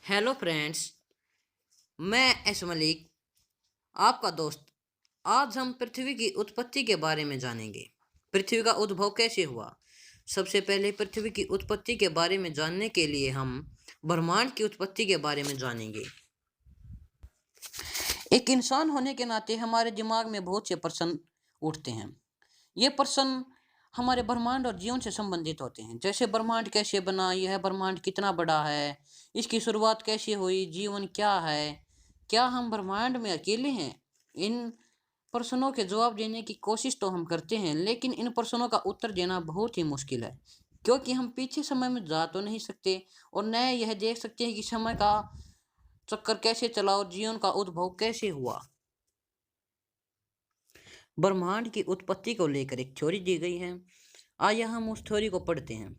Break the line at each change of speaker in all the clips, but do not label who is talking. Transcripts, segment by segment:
Hello friends, मैं S Malik, आपका दोस्त। आज हम पृथ्वी की उत्पत्ति के बारे में जानेंगे। पृथ्वी का उद्भव कैसे हुआ। सबसे पहले पृथ्वी की उत्पत्ति के बारे में जानने के लिए हम ब्रह्मांड की उत्पत्ति के बारे में जानेंगे। एक इंसान होने के नाते हमारे दिमाग में बहुत से प्रश्न उठते हैं। ये प्रश्न हमारे ब्रह्मांड और जीवन से संबंधित होते हैं, जैसे ब्रह्मांड कैसे बना, यह ब्रह्मांड कितना बड़ा है, इसकी शुरुआत कैसे हुई, जीवन क्या है, क्या हम ब्रह्मांड में अकेले हैं। इन प्रश्नों के जवाब देने की कोशिश तो हम करते हैं, लेकिन इन प्रश्नों का उत्तर देना बहुत ही मुश्किल है, क्योंकि हम पीछे समय में जा तो नहीं सकते और न यह देख सकते हैं कि समय का चक्कर कैसे चला और जीवन का उद्भव कैसे हुआ। ब्रह्मांड की उत्पत्ति को लेकर एक थ्योरी दी गई है। आइए हम उस थ्योरी को पढ़ते हैं।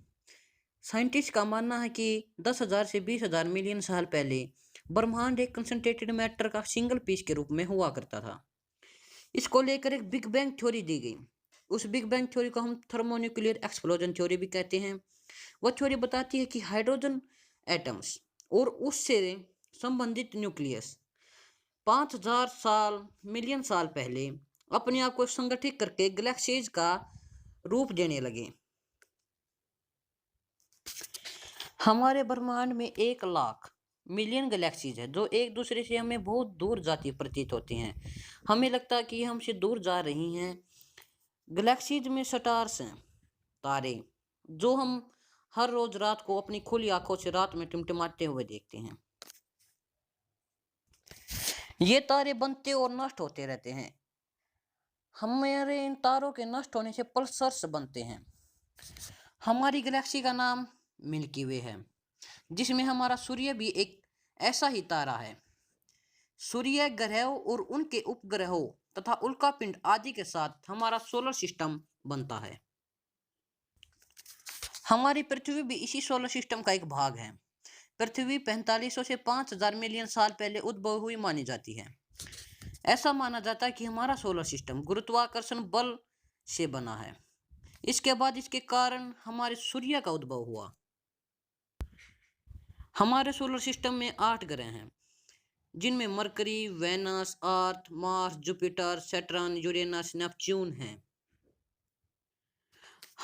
साइंटिस्ट का मानना है कि 10,000 से 20,000 मिलियन साल पहले ब्रह्मांड एक कंसंट्रेटेड मैटर का सिंगल पीस के रूप में हुआ करता था। इसको लेकर एक बिग बैंग थ्योरी दी गई। उस बिग बैंग थ्योरी को हम थर्मोन्यूक्लियर एक्सप्लोजन थ्योरी भी कहते हैं। वह थ्योरी बताती है कि हाइड्रोजन एटम्स और उससे संबंधित न्यूक्लियस 5,000 साल मिलियन साल पहले अपने आप को संगठित करके गैलेक्सीज का रूप देने लगे। हमारे ब्रह्मांड में 1 लाख मिलियन गैलेक्सीज है, जो एक दूसरे से हमें बहुत दूर जाती प्रतीत होती हैं। हमें लगता है कि हमसे दूर जा रही हैं। गैलेक्सीज में स्टार्स हैं, तारे, जो हम हर रोज रात को अपनी खुली आंखों से रात में टिमटिमाते हुए देखते हैं। ये तारे बनते और नष्ट होते रहते हैं। हमारे इन तारों के नष्ट होने से पल्सर्स बनते हैं। हमारी गैलेक्सी का नाम मिल्की वे है, जिसमें हमारा सूर्य भी एक ऐसा ही तारा है। सूर्य, ग्रहों और उनके उपग्रहों तथा उल्कापिंड आदि के साथ हमारा सोलर सिस्टम बनता है। हमारी पृथ्वी भी इसी सोलर सिस्टम का एक भाग है। पृथ्वी 4500 से 5,000 मिलियन साल पहले उद्भव हुई मानी जाती है। ऐसा माना जाता है कि हमारा सोलर सिस्टम गुरुत्वाकर्षण बल से बना है। इसके बाद इसके कारण हमारे सूर्य का उद्भव हुआ। हमारे सोलर सिस्टम में 8 ग्रह हैं, जिनमें Mercury, Venus, Earth, Mars, Jupiter, Saturn, Uranus, Neptune हैं।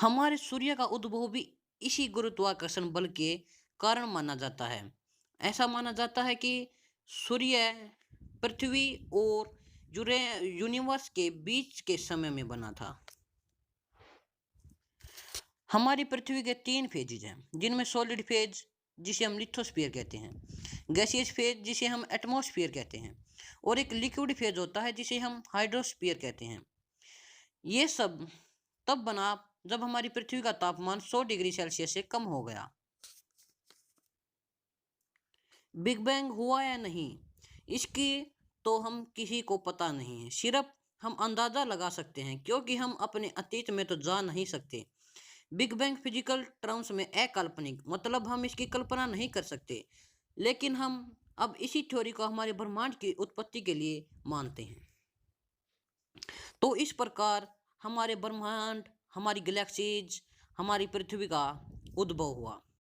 हमारे सूर्य का उद्भव भी इसी गुरुत्वाकर्षण बल के कारण माना जाता है। ऐसा माना जाता है कि सूर्य पृथ्वी और यूनिवर्स के बीच के समय में बना था। हमारी पृथ्वी के 3 फेजेज हैं, जिनमें सॉलिड फेज जिसे हम लिथोस्फीयर कहते हैं, गैसियस फेज जिसे हम एटमॉस्फेयर कहते हैं, और एक लिक्विड फेज होता है जिसे हम हाइड्रोस्फीयर कहते हैं। ये सब तब बना जब हमारी पृथ्वी का तापमान 100 डिग्री सेल्सियस से कम हो गया। बिग बैंग हुआ या नहीं, इसकी तो हम किसी को पता नहीं है। सिर्फ हम अंदाजा लगा सकते हैं, क्योंकि हम अपने अतीत में तो जा नहीं सकते। बिग बैंग फिजिकल टर्म्स में अकाल्पनिक, मतलब हम इसकी कल्पना नहीं कर सकते, लेकिन हम अब इसी थ्योरी को हमारे ब्रह्मांड की उत्पत्ति के लिए मानते हैं। तो इस प्रकार हमारे ब्रह्मांड, हमारी गैलेक्सीज, हमारी पृथ्वी का उद्भव हुआ।